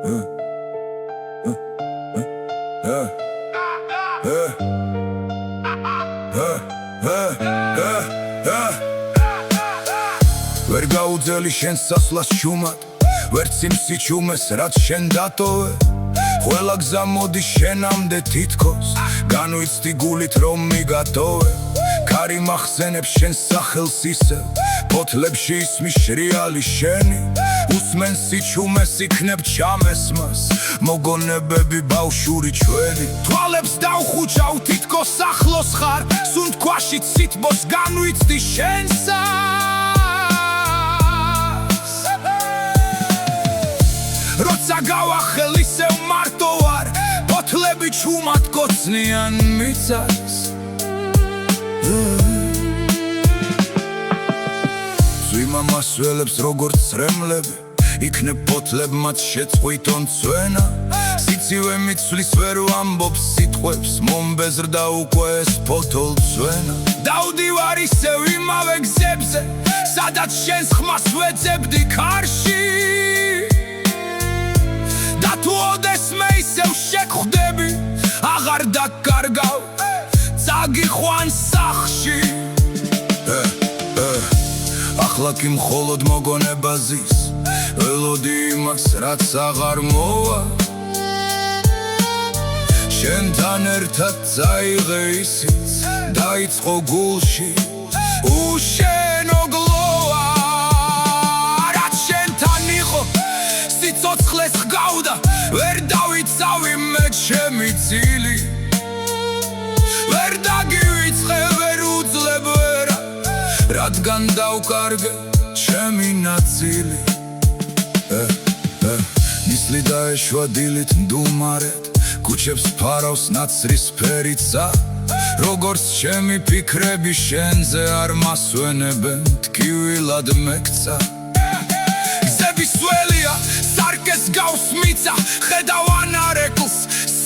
ვერ გაუძელი შენ სასვლას ჩუმად, ვერც იმ სიჩუმეს, რაც შენ დატოვე. ყველა გზა მოდის შენამდე თითქოს, განვიცდი გულით რომ მიგატოვე. კარი მახსენებს შენ სახელს ისევ, ფოთლებში ისმის შრიალი შენი. უსმენ სიჩუმეს, იქნებ ჩამესმას, მოგონებები ბავშვური ჩვენი. თვალებს დავხუჭავ, თითქოს ახლოს ხარ, სუნთქვაში ციტბოს განვიცდი შენსა. როცა გავახელ ისევ მარტო ვარ, ფოთლები ჩუმად კოცნიან მიწას. ზვიმა მასველებს როგორც ცრემლები, იქნებ ფოთლებმაც შეწყვიტონ წვენა. სიცივე მიცვლის ვერ ვამბობ სიტყვებს, მომბეზრდა უკვე ეს ფოთოლცვენა. დავდივარ ისევ იმავე გზებზე, სადაც შენს ხმას ვეძებდი ქარში. და თუ ოდესმე ისევ შეგხვდები, აღარ დაკარგავ, წაგიხვან სახში. ახლა კი მხოლოდ მოგონება ზის, ველოდი იმას, რაც აღარ მოვა. შენთან ერთად წაიღე ისიც, დაიწყო გულში უშენო გლოვა. რაც შენთან იყო, სიცოცხლეს ჰგავდა, ვერ დავიცავი მე ჩემი წილი. ვერ დაგივიწყე, ვერ უძლებ ვერა, რადგან დავკარგე ჩემი ნაწილი. ნისლი დაეშვა დილით მდუმარეთ, ქუჩებს ფარავს ნაცრისფერიცა. როგორც ჩემი ფიქრები შენზე არ მასვენებენ, ტკივილად მეკცა. გზები სველია, სარკეს გავს მიწა, ხედავ ანარეკლს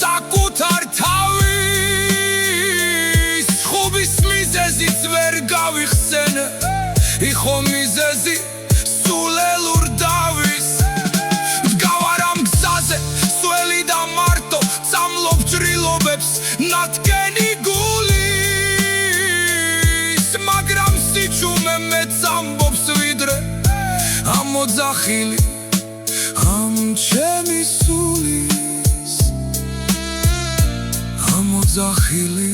საკუთარ თავის. ხუბის მიზეზიც ვერ გავიხსენე, იყო მიზეზი სულელურ დავის. ვდგავარ ამ გზაზე, სველი და მარტო, წამლობ ჭრილობებს ნათქენი გულის. მაგრამ სიჩუმე მეც ამბობს ვიდრე ამოძახილი ამ ჩემი სულის. ამოძახილი